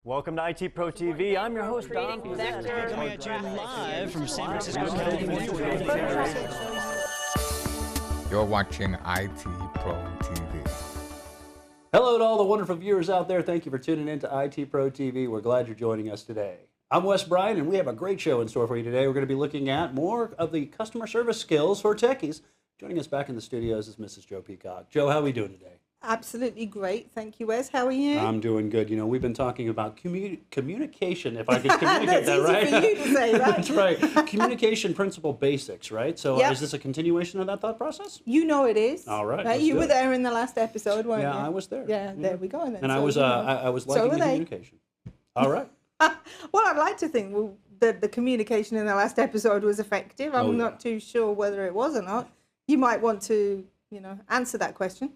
Welcome to IT Pro TV. I'm your host, Don. Coming at you live from San Francisco, California. You're watching IT Pro TV. Hello to all the wonderful viewers out there. Thank you for tuning in to IT Pro TV. We're glad you're joining us today. I'm Wes Bryan, and we have a great show in store for you today. We're going to be looking at more of the customer service skills for techies. Joining us back in the studios is Mrs. Joe Peacock. Joe, how are we doing today? Absolutely great. Thank you, Wes. How are you? I'm doing good. You know, we've been talking about communication, if I could communicate that right. That's easy for you to say, right? That's right. Communication principle basics, right? So Yep. Is this a continuation of that thought process? You know it is. All right, let's You do were it. there in the last episode, weren't you? Yeah, I was there. Yeah, there we go. Then. And I So, was you know. I was So liking were the they. communication. All right. Well, I'd like to think that the communication in the last episode was effective. I'm Oh, yeah. not too sure whether it was or not. You might want to, answer that question.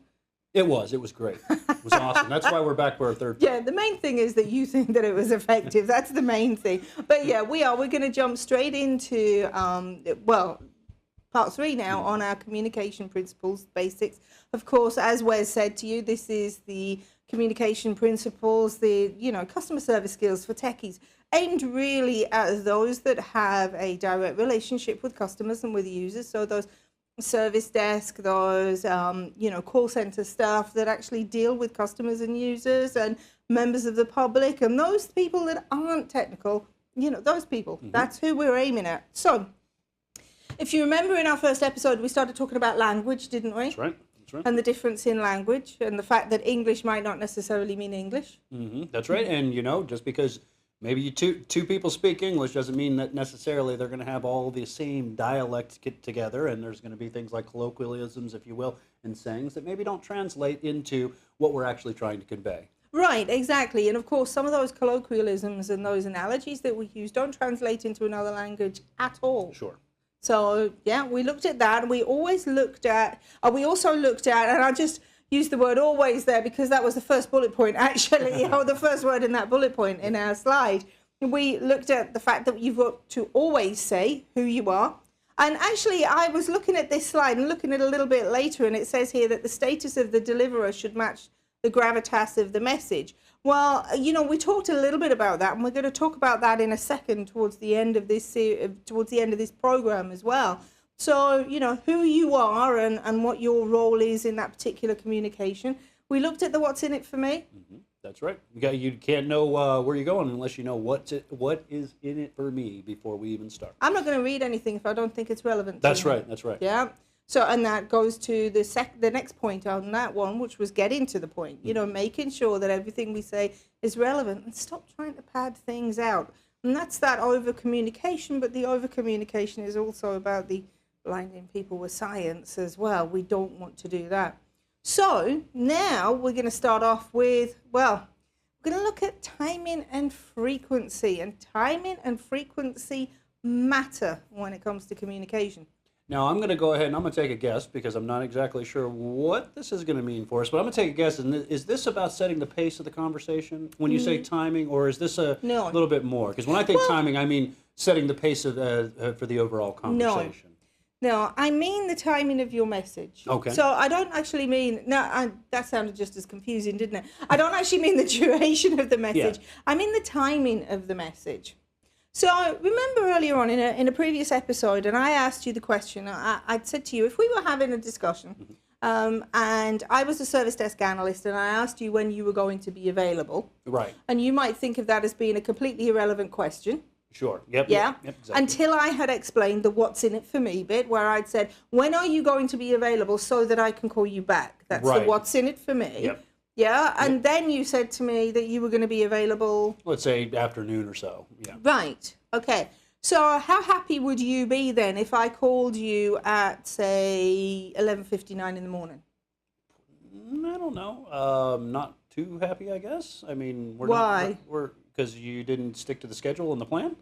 It was great. It was awesome. That's why we're back for our third. Yeah, the main thing is that you think that it was effective. That's the main thing. But yeah, we're going to jump straight into, part 3 now on our communication principles basics. Of course, as Wes said to you, this is the communication principles, the, customer service skills for techies, aimed really at those that have a direct relationship with customers and with users. So those service desk, those call center staff that actually deal with customers and users and members of the public, and those people that aren't technical, those people. Mm-hmm. That's who we're aiming at. So if you remember in our first episode, we started talking about language, didn't we? That's right. And the difference in language and the fact that English might not necessarily mean English. Mm-hmm. That's right. And just because maybe two people speak English doesn't mean that necessarily they're going to have all the same dialect get together, and there's going to be things like colloquialisms, if you will, and sayings that maybe don't translate into what we're actually trying to convey. Right, exactly. And of course, some of those colloquialisms and those analogies that we use don't translate into another language at all. Sure. So, yeah, we looked at that. We also looked at, and I just used the word always there because that was the first bullet point, actually, or the first word in that bullet point in our slide. We looked at the fact that you've got to always say who you are. And actually, I was looking at this slide and looking at it a little bit later, and it says here that the status of the deliverer should match the gravitas of the message. Well, we talked a little bit about that, and we're going to talk about that in a second towards the end of this program as well. So, who you are and what your role is in that particular communication. We looked at the what's in it for me. Mm-hmm. That's right. You can't know where you're going unless you know what is in it for me before we even start. I'm not going to read anything if I don't think it's relevant. That's right. That's right. Yeah. So, and that goes to the next point on that one, which was get into the point, making sure that everything we say is relevant and stop trying to pad things out. And that's that over-communication, but the over-communication is also about the blinding people with science as well. We don't want to do that. So now we're going to start off with, we're going to look at timing and frequency. And timing and frequency matter when it comes to communication. Now, I'm going to go ahead and I'm going to take a guess because I'm not exactly sure what this is going to mean for us, but I'm going to take a guess. And is this about setting the pace of the conversation when you say timing, or is this a little bit more? Because when I think timing, I mean setting the pace of for the overall conversation. No, I mean the timing of your message. Okay. So I don't actually mean, that sounded just as confusing, didn't it? I don't actually mean the duration of the message. Yeah. I mean the timing of the message. So remember earlier on in a previous episode, and I asked you the question, I'd said to you, if we were having a discussion, and I was a service desk analyst, and I asked you when you were going to be available. Right. And you might think of that as being a completely irrelevant question. Sure. Yep. Yeah. Yep, exactly. Until I had explained the what's in it for me bit, where I'd said, when are you going to be available so that I can call you back? That's right. the what's in it for me. Yep. Yeah. And then you said to me that you were going to be available. Let's say afternoon or so. Yeah. Right. Okay. So how happy would you be then if I called you at, say, 11:59 in the morning? I don't know. Not too happy, I guess. I mean, Why? Because you didn't stick to the schedule and the plan?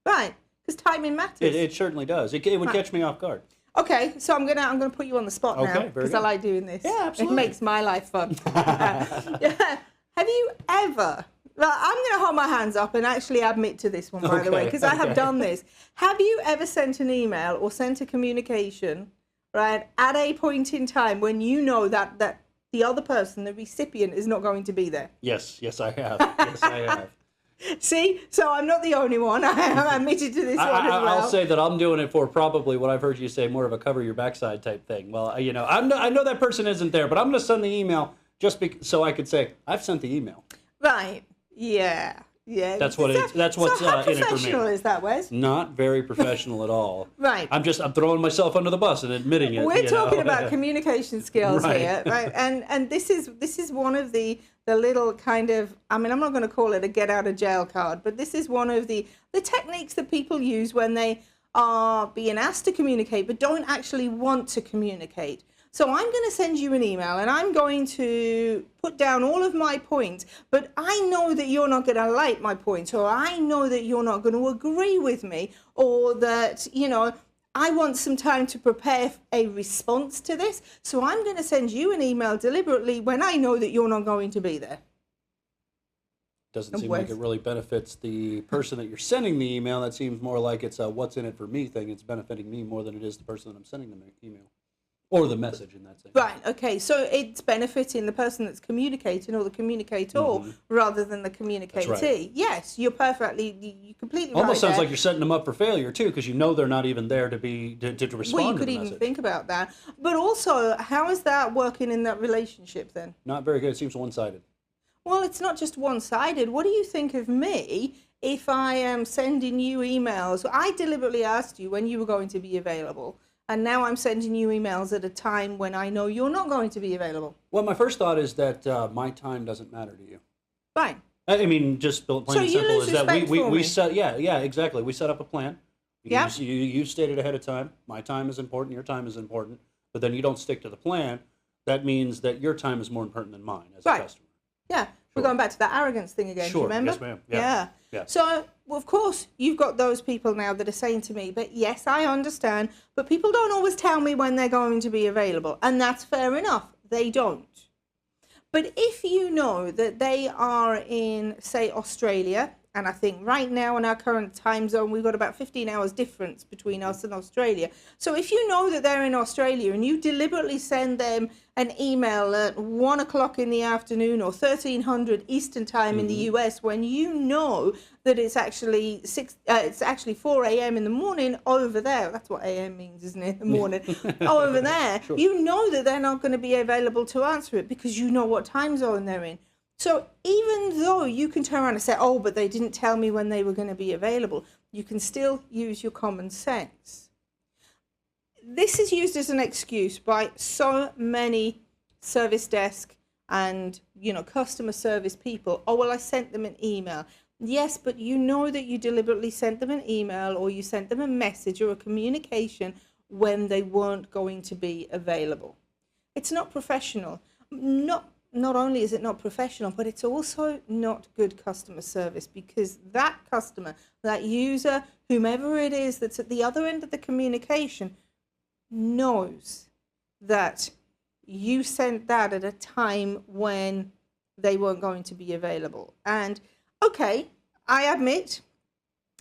Right. Because timing matters. It certainly does. It would catch me off guard. Okay, so I'm gonna put you on the spot now because I like doing this. Yeah, absolutely. It makes my life fun. Yeah. Have you ever? Well, I'm going to hold my hands up and actually admit to this one, by the way, because I have done this. Have you ever sent an email or sent a communication, right, at a point in time when you know that the other person, the recipient, is not going to be there? Yes, I have. Yes, I have. See, so I'm not the only one. I'm admitted to this one as well. I'll say that I'm doing it for probably what I've heard you say, more of a cover your backside type thing. Well, I know that person isn't there, but I'm going to send the email just so I could say I've sent the email. Right. Yeah. Yeah. That's what's so how in it for professional me. is that, Wes? Not very professional at all. Right. I'm throwing myself under the bus and admitting it. We're talking about communication skills Right. here, right? And this is one of the little kind of, I mean, I'm not going to call it a get out of jail card, but this is one of the techniques that people use when they are being asked to communicate but don't actually want to communicate. So I'm going to send you an email and I'm going to put down all of my points, but I know that you're not going to like my points, or I know that you're not going to agree with me, or that, I want some time to prepare a response to this. So I'm going to send you an email deliberately when I know that you're not going to be there. Doesn't seem like it really benefits the person that you're sending the email. That seems more like it's a what's in it for me thing. It's benefiting me more than it is the person that I'm sending the email. Or the message in that sense. Right, okay, so it's benefiting the person that's communicating, or the communicator, rather than the communicatee. Right. Yes, you're completely right. Almost sounds there. like you're setting them up for failure too, because you know they're not even there to respond. Well, you to could the even message. think about that. But also, how is that working in that relationship then? Not very good. It seems one-sided. Well, it's not just one-sided. What do you think of me if I am sending you emails? I deliberately asked you when you were going to be available, and now I'm sending you emails at a time when I know you're not going to be available. Well, my first thought is that my time doesn't matter to you. Fine. I mean, just plain So and you simple lose is that respect for we me. set exactly. We set up a plan. Yeah. You stated ahead of time. My time is important. Your time is important. But then you don't stick to the plan. That means that your time is more important than mine as a Right. customer. Yeah, we're going back to that arrogance thing again. Do Sure. you remember? Yes, ma'am. Yeah. Yeah. So, well, of course, you've got those people now that are saying to me, but yes, I understand, but people don't always tell me when they're going to be available. And that's fair enough. They don't. But if you know that they are in, say, Australia, and I think right now in our current time zone, we've got about 15 hours difference between us and Australia. So if you know that they're in Australia and you deliberately send them an email at 1 o'clock in the afternoon or 1300 Eastern time in the US, when you know that it's actually 4 a.m. in the morning over there, that's what AM means, isn't it? The morning over there, you know that they're not going to be available to answer it because you know what time zone they're in. So even though you can turn around and say, oh, but they didn't tell me when they were going to be available, you can still use your common sense. This is used as an excuse by so many service desk and, customer service people. Oh, well, I sent them an email. Yes, but you know that you deliberately sent them an email, or you sent them a message or a communication when they weren't going to be available. It's not professional. Not only is it not professional, but it's also not good customer service, because that customer, that user, whomever it is that's at the other end of the communication, knows that you sent that at a time when they weren't going to be available. And okay, I admit,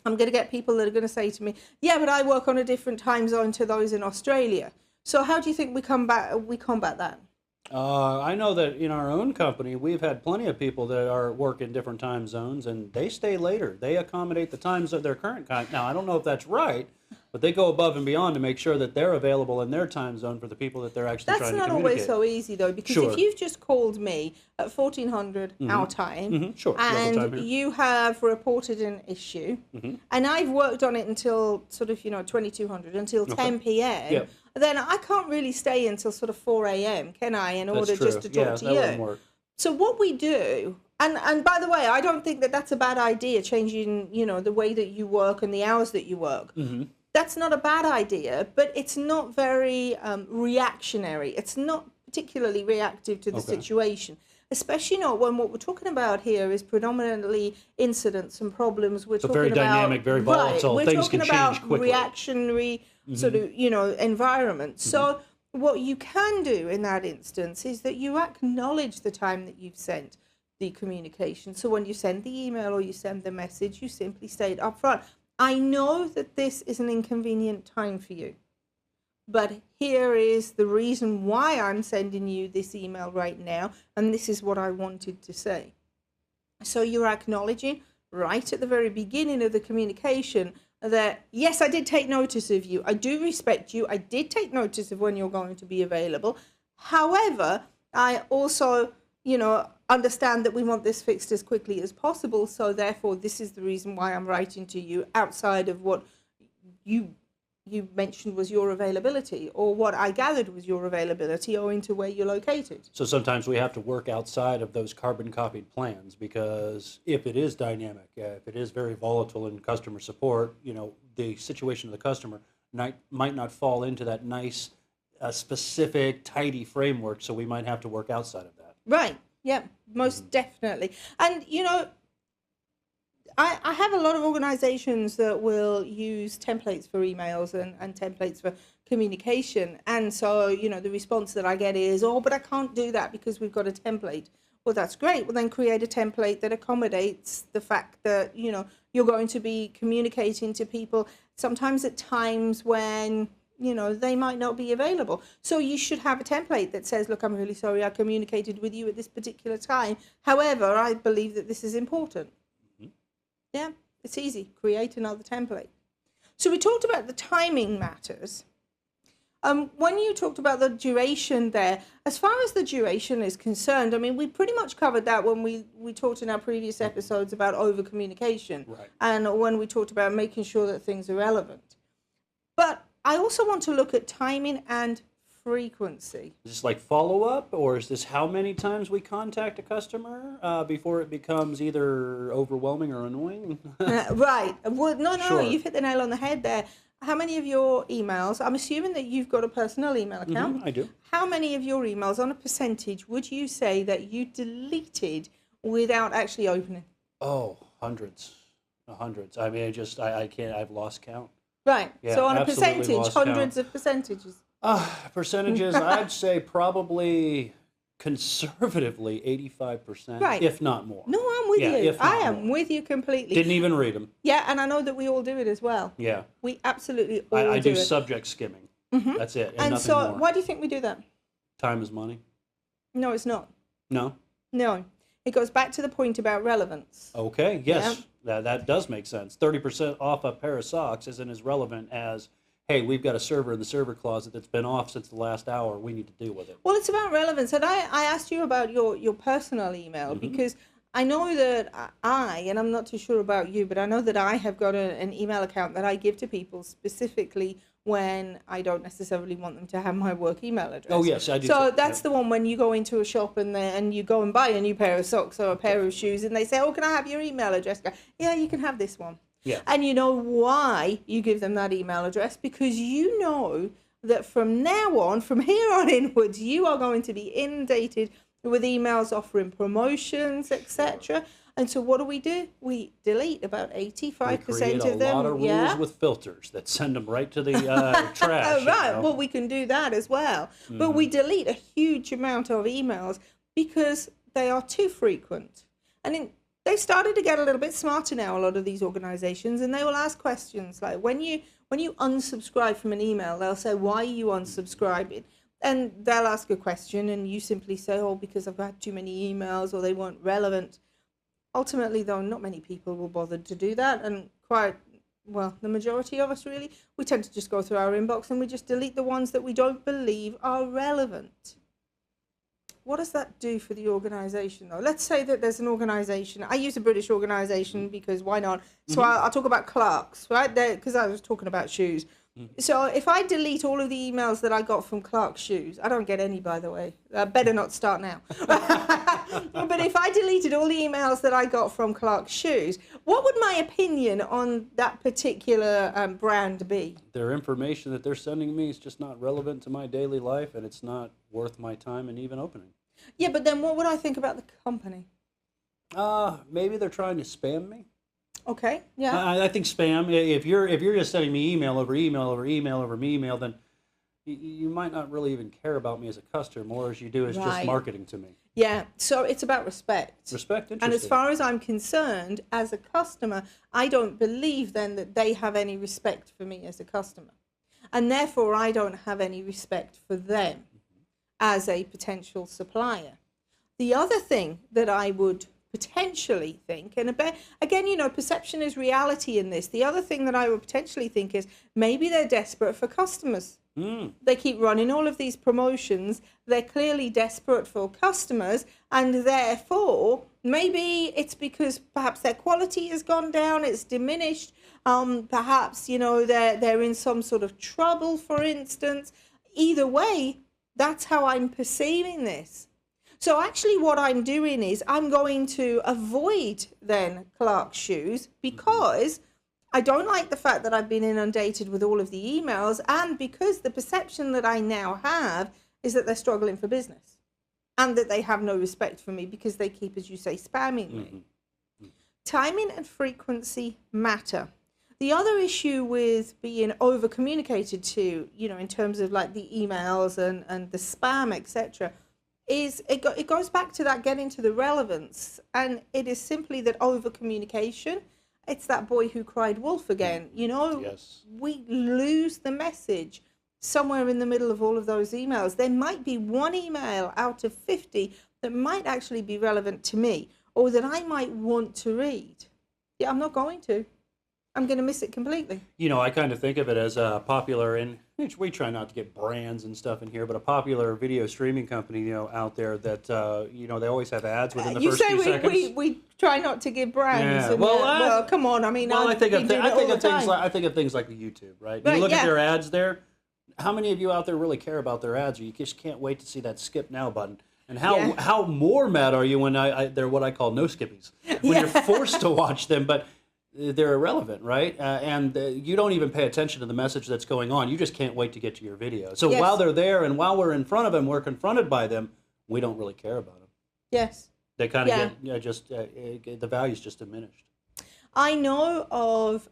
I'm going to get people that are going to say to me, yeah, but I work on a different time zone to those in Australia. So how do you think we combat that? I know that in our own company, we've had plenty of people that work in different time zones, and they stay later. They accommodate the times of their current time. Now, I don't know if that's right, but they go above and beyond to make sure that they're available in their time zone for the people that they're actually trying to communicate. That's not always so easy, though, because if you've just called me at 1400 our time, and you have reported an issue, and I've worked on it until sort of 2200, until 10 p.m., then I can't really stay until sort of 4 a.m., can I, in order just to talk to you? Wouldn't work. So what we do, and by the way, I don't think that that's a bad idea, changing, the way that you work and the hours that you work. That's not a bad idea, but it's not very reactionary. It's not particularly reactive to the situation, especially not when what we're talking about here is predominantly incidents and problems. We're talking very about dynamic, very volatile. We're Things can talking change about quickly. Reactionary sort of environment. So what you can do in that instance is that you acknowledge the time that you've sent the communication. So when you send the email or you send the message, you simply state up front, I know that this is an inconvenient time for you, but here is the reason why I'm sending you this email right now, and this is what I wanted to say. So you're acknowledging right at the very beginning of the communication that, yes, I did take notice of you. I do respect you. I did take notice of when you're going to be available. However, I also, understand that we want this fixed as quickly as possible. So therefore, this is the reason why I'm writing to you outside of what you mentioned was your availability, or what I gathered was your availability owing to where you're located. So sometimes we have to work outside of those carbon copied plans, because if it is dynamic, if it is very volatile in customer support, the situation of the customer might not fall into that nice, specific, tidy framework, so we might have to work outside of that. Right. Yeah, most definitely. And, I have a lot of organizations that will use templates for emails and templates for communication. And so, the response that I get is, oh, but I can't do that because we've got a template. Well, that's great. Well, then create a template that accommodates the fact that, you're going to be communicating to people sometimes at times when, they might not be available. So you should have a template that says, look, I'm really sorry I communicated with you at this particular time. However, I believe that this is important. Yeah, it's easy. Create another template. So we talked about the timing matters. When you talked about the duration there, as far as the duration is concerned, I mean, we pretty much covered that when we talked in our previous episodes about over-communication. Right. And when we talked about making sure that things are relevant. But I also want to look at timing and frequency. Is this like follow-up, or is this how many times we contact a customer before it becomes either overwhelming or annoying? Right. Well, no, Sure. you've hit the nail on the head there. How many of your emails, I'm assuming that you've got a personal email account. I do. How many of your emails, on a percentage, would you say that you deleted without actually opening? Oh, hundreds. I mean, I can't, I've lost count. Right. Yeah, So on a absolutely percentage, lost hundreds count. of percentages. Percentages, I'd say probably conservatively 85%, Right. if not more. No, I'm with Yeah, you. if not I am more. with you completely. Didn't even read them. Yeah, and I know that we all do it as well. Yeah. We absolutely all I do do it. subject skimming. That's it. And And nothing so more. why do you think we do that? Time is money. No, it's not. No? No. It goes back to the point about relevance. Okay, yes. That does make sense. 30% off a pair of socks isn't as relevant as, hey, we've got a server in the server closet that's been off since the last hour. We need to deal with it. Well, it's about relevance. And I asked you about your personal email because I know that and I'm not too sure about you, but I know that I have got an email account that I give to people specifically when I don't necessarily want them to have my work email address. Oh, yes, I do So too. that's Yep. the one when you go into a shop and you go and buy a new pair of socks or a pair of shoes and they say, oh, can I have your email address? Yeah, you can have this one. Yeah. And you know why you give them that email address? Because you know that from now on, from here on inwards, you are going to be inundated with emails offering promotions, etc. And so what do? We delete about 85% We create of them. a lot of rules with filters that send them right to the trash. Oh, right. You know? Well, we can do that as well. But we delete a huge amount of emails because they are too frequent. And they started to get a little bit smarter now, a lot of these organizations, and they will ask questions like, when you unsubscribe from an email, they'll say, why are you unsubscribing? And they'll ask a question and you simply say, oh, because I've had too many emails or they weren't relevant. Ultimately, though, not many people will bother to do that. And the majority of us really, we tend to just go through our inbox and we just delete the ones that we don't believe are relevant. What does that do for the organization, though? Let's say that there's an organization. I use a British organization because why not? So I'll talk about Clarks, right? Because I was talking about shoes. So if I delete all of the emails that I got from Clark's shoes, I don't get any, by the way. Better not start now. But if I deleted all the emails that I got from Clark's shoes, what would my opinion on that particular brand be? Their information that they're sending me is just not relevant to my daily life, and it's not worth my time and even opening. Yeah, but then what would I think about the company? Maybe they're trying to spam me. Okay, yeah. I think spam. If you're just sending me email over email over email over email, then you might not really even care about me as a customer, more as you do as just Right. marketing to me. Yeah, so it's about respect. Respect, interesting. And as far as I'm concerned, as a customer, I don't believe then that they have any respect for me as a customer. And therefore, I don't have any respect for them as a potential supplier. The other thing that I would potentially think, and again, perception is reality in this. The other thing that I would potentially think is maybe they're desperate for customers. They keep running all of these promotions. They're clearly desperate for customers, and therefore maybe it's because perhaps their quality has gone down, it's diminished. Perhaps they're in some sort of trouble, for instance. Either way, that's how I'm perceiving this. So actually what I'm doing is I'm going to avoid then Clark's shoes, because I don't like the fact that I've been inundated with all of the emails, and because the perception that I now have is that they're struggling for business and that they have no respect for me because they keep, as you say, spamming me. Timing and frequency matter. The other issue with being over communicated to, in terms of like the emails and the spam, etc., is it goes back to that getting to the relevance, and it is simply that over communication. It's that boy who cried wolf again. Yes. We lose the message somewhere in the middle of all of those emails. There might be one email out of 50 that might actually be relevant to me, or that I might want to read. Yeah, I'm not going to. I'm going to miss it completely. I kind of think of it as a popular, and we try not to get brands and stuff in here, but a popular video streaming company, out there that, they always have ads within the first few seconds. You say we try not to give brands. Yeah. And well, come on. I mean, I think of things like the YouTube, right? You look at their ads there. How many of you out there really care about their ads, or you just can't wait to see that skip now button? And how more mad are you when they're what I call no skippies, when you're forced to watch them, but they're irrelevant, right? And you don't even pay attention to the message that's going on. You just can't wait to get to your video. So while they're there and while we're in front of them, we're confronted by them, we don't really care about them. Yes. They kind of get, the value's just diminished. I know of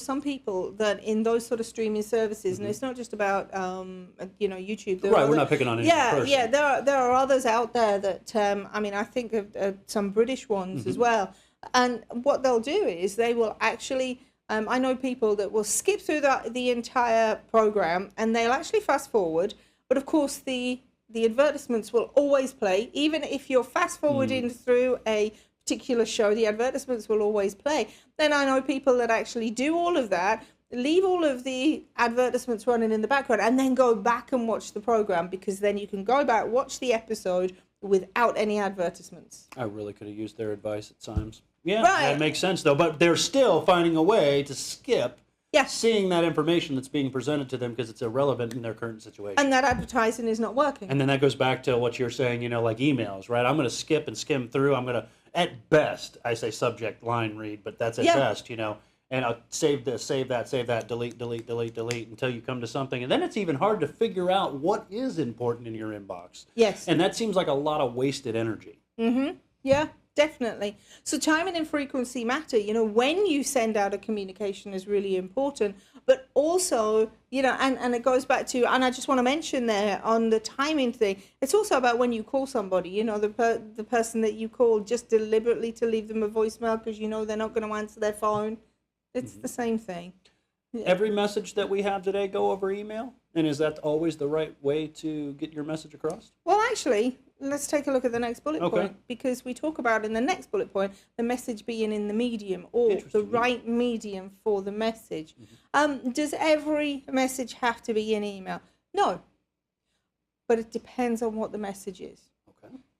some people that in those sort of streaming services, and it's not just about YouTube. Right, we're not picking on any person. Yeah, there are others out there that I think of some British ones as well. And what they'll do is they will actually, I know people that will skip through the entire program and they'll actually fast forward. But of course, the advertisements will always play. Even if you're fast forwarding through a particular show, the advertisements will always play. Then I know people that actually do all of that, leave all of the advertisements running in the background, and then go back and watch the program, because then you can go back, watch the episode without any advertisements. I really could have used their advice at times. Yeah, right. That makes sense, though. But they're still finding a way to skip seeing that information that's being presented to them because it's irrelevant in their current situation. And that advertising is not working. And then that goes back to what you're saying, like emails, right? I'm going to skip and skim through. I'm going to, at best, I say subject line read, but that's at best, And I'll save this, save that, delete until you come to something. And then it's even hard to figure out what is important in your inbox. Yes. And that seems like a lot of wasted energy. Mm-hmm. Yeah. Definitely. So timing and frequency matter. When you send out a communication is really important, but also, and it goes back to, and I just want to mention there on the timing thing, it's also about when you call somebody, the person that you call, just deliberately to leave them a voicemail because they're not going to answer their phone. It's the same thing. Every message that we have today go over email? And is that always the right way to get your message across? Well, actually, let's take a look at the next bullet point, because we talk about in the next bullet point the message being in the medium, or the right medium for the message. Does every message have to be in email? No, but it depends on what the message is.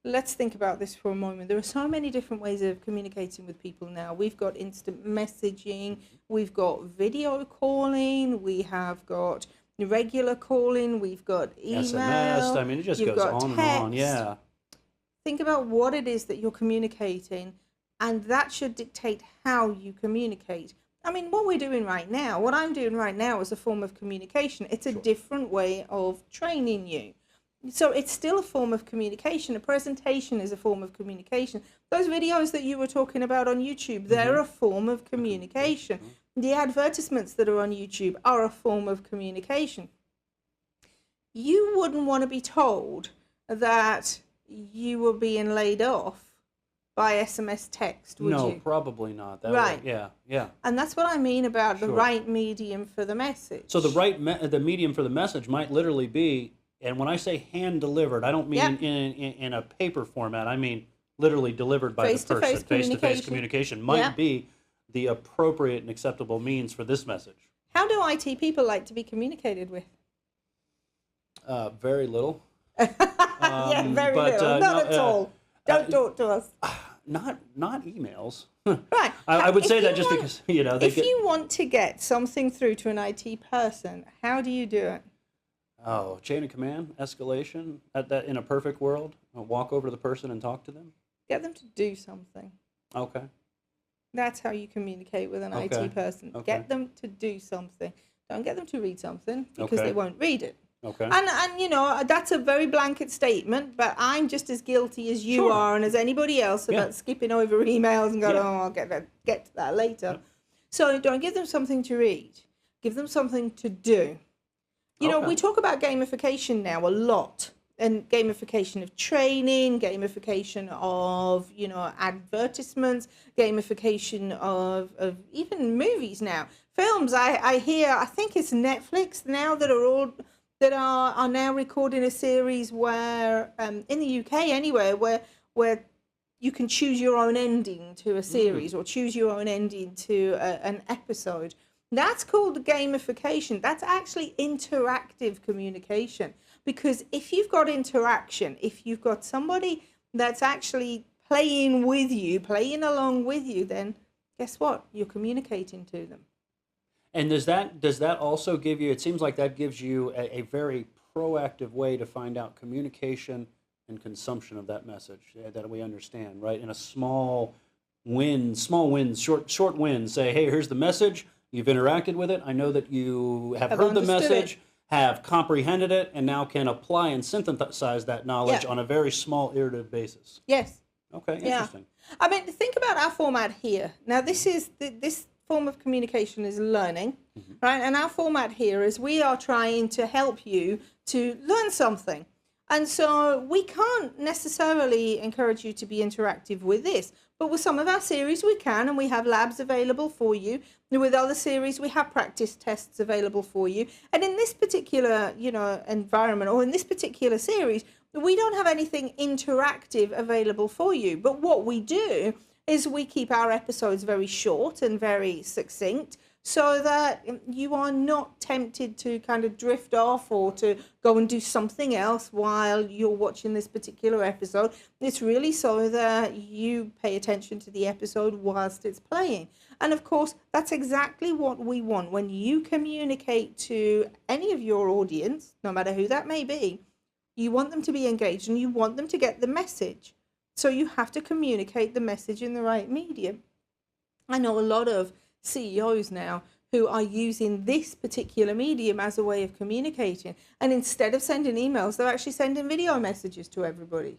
Let's think about this for a moment. There are so many different ways of communicating with people now. We've got instant messaging, we've got video calling, we have got regular calling, we've got email, SMS, it just goes on and on, yeah. Think about what it is that you're communicating, and that should dictate how you communicate. What we're doing right now, what I'm doing right now is a form of communication. It's a different way of training you. So it's still a form of communication. A presentation is a form of communication. Those videos that you were talking about on YouTube, they're a form of communication. The advertisements that are on YouTube are a form of communication. You wouldn't want to be told that you were being laid off by SMS text, would you? No, probably not. Right. Yeah. And that's what I mean about the right medium for the message. So the medium for the message might literally be, and when I say hand delivered, I don't mean in a paper format. I mean literally delivered by the person. Face-to-face Face-to-face communication might Yeah. be the appropriate and acceptable means for this message. How do IT people like to be communicated with? Very little. Yeah, very but, little. Not no, at all. Don't talk to us. Not emails. Right. I would If say that you just want- because they If get. you want to get something through to an IT person, how do you do it? Oh, chain of command, escalation. At that, in a perfect world, I'll walk over to the person and talk to them. Get them to do something. Okay. That's how you communicate with an Okay. IT person. Okay. Get them to do something. Don't get them to read something because Okay. they won't read it. Okay. And you know, that's a very blanket statement, but I'm just as guilty as you Sure. are and as anybody else about Yeah. skipping over emails and going, Yeah. oh, I'll get to that later. So don't give them something to read. Give them something to do. You know, Okay. we talk about gamification now a lot. And gamification of training, gamification of, you know, advertisements, gamification of even movies now. Films, I hear, I think it's Netflix now that are now recording a series where, in the UK anyway, where you can choose your own ending to a series or choose your own ending to an episode. That's called gamification. That's actually interactive communication. Because if you've got interaction, if you've got somebody that's actually playing with you, playing along with you, then guess what? You're communicating to them. And does that also give you? It seems like that gives you a very proactive way to find out communication and consumption of that message that we understand, right? In a small wins, short wins. Say, hey, here's the message. You've interacted with it. I know that you have heard the understood message, it. have comprehended it, and now can apply and synthesize that knowledge Yeah. on a very small iterative basis. Yes. Okay, Yeah. interesting. I mean, think about our format here. Now, this form of communication is learning, right? And our format here is we are trying to help you to learn something. And so we can't necessarily encourage you to be interactive with this, but with some of our series we can, and we have labs available for you. And with other series, we have practice tests available for you. And in this particular, you know, environment or in this particular series, we don't have anything interactive available for you. But what we do is we keep our episodes very short and very succinct so that you are not tempted to kind of drift off or to go and do something else while you're watching this particular episode. It's really so that you pay attention to the episode whilst it's playing. And of course, that's exactly what we want. When you communicate to any of your audience, no matter who that may be, you want them to be engaged and you want them to get the message. So you have to communicate the message in the right medium. I know a lot of CEOs now who are using this particular medium as a way of communicating. And instead of sending emails, they're actually sending video messages to everybody.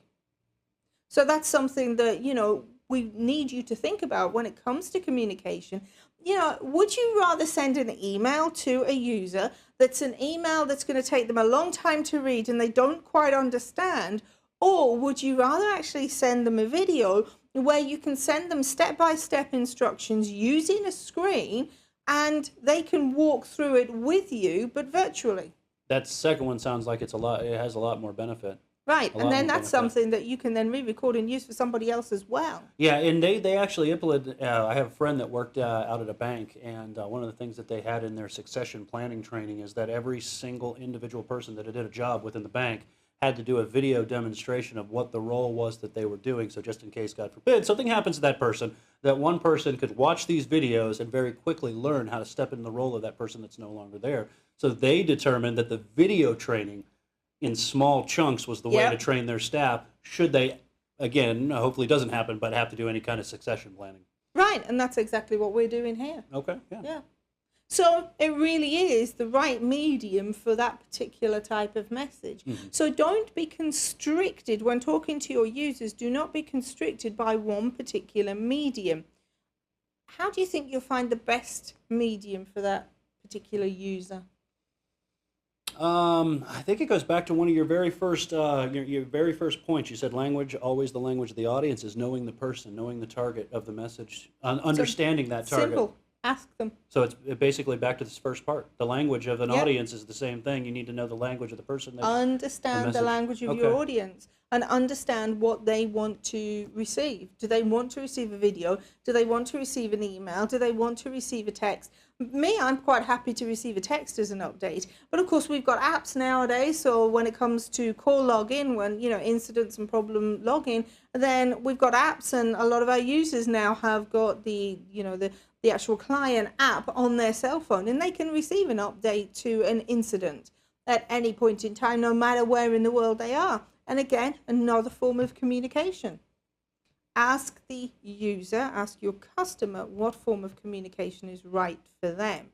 So that's something that, you know, we need you to think about when it comes to communication. You know, would you rather send an email to a user that's an email that's going to take them a long time to read and they don't quite understand? Or would you rather actually send them a video where you can send them step-by-step instructions using a screen and they can walk through it with you, but virtually? That second one sounds like it has a lot more benefit. Right, A and lot then more that's benefit. something that you can then re-record and use for somebody else as well. Yeah, and they actually implemented. I have a friend that worked out at a bank, and one of the things that they had in their succession planning training is that every single individual person that did a job within the bank had to do a video demonstration of what the role was that they were doing. So just in case, God forbid, something happens to that person, that one person could watch these videos and very quickly learn how to step in the role of that person that's no longer there. So they determined that the video training in small chunks was the way Yep. to train their staff, should they, again, hopefully it doesn't happen, but have to do any kind of succession planning. Right, and that's exactly what we're doing here. Okay, yeah. Yeah. So it really is the right medium for that particular type of message. So don't be constricted when talking to your users. Do not be constricted by one particular medium. How do you think you'll find the best medium for that particular user? I think it goes back to one of your very first your very first points. You said language, always the language of the audience, is knowing the person, knowing the target of the message, understanding that target. Simple. Ask them. So it's basically back to this first part. The language of an Yep. audience is the same thing. You need to know the language of the person. Understand the message. language of Okay. your audience. and understand what they want to receive. Do they want to receive a video? Do they want to receive an email? Do they want to receive a text? Me, I'm quite happy to receive a text as an update. But of course, we've got apps nowadays. So when it comes to call login, when, incidents and problem login, then we've got apps, and a lot of our users now have got the actual client app on their cell phone, and they can receive an update to an incident at any point in time, no matter where in the world they are. And again, another form of communication. Ask the user, ask your customer what form of communication is right for them.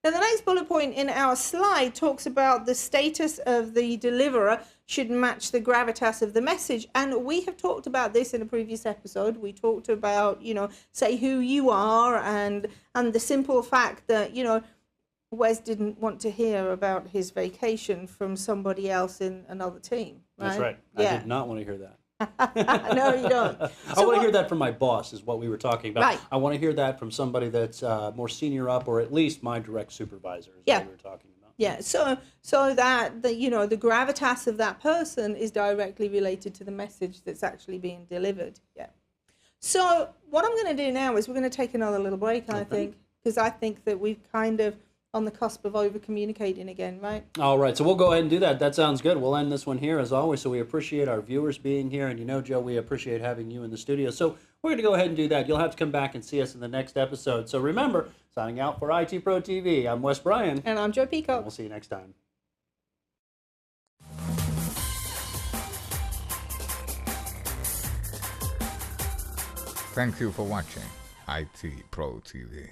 Now, the next bullet point in our slide talks about the status of the deliverer should match the gravitas of the message. And we have talked about this in a previous episode. We talked about, say who you are, and the simple fact that, Wes didn't want to hear about his vacation from somebody else in another team. Right? That's right. Yeah. I did not want to hear that. No, you don't. I want to hear that from my boss, is what we were talking about. Right. I want to hear that from somebody that's more senior up, or at least my direct supervisor, is what we were talking about. Yeah, so that the gravitas of that person is directly related to the message that's actually being delivered. Yeah. So what I'm going to do now is we're going to take another little break, I think, because I think that we've kind of on the cusp of over communicating again, right? All right, so we'll go ahead and do that. That sounds good. We'll end this one here as always. So we appreciate our viewers being here, and Joe, we appreciate having you in the studio. So we're going to go ahead and do that. You'll have to come back and see us in the next episode. So remember, signing out for IT Pro TV, I'm Wes Bryan. And I'm Joe Peacock. And we'll see you next time. Thank you for watching IT Pro TV.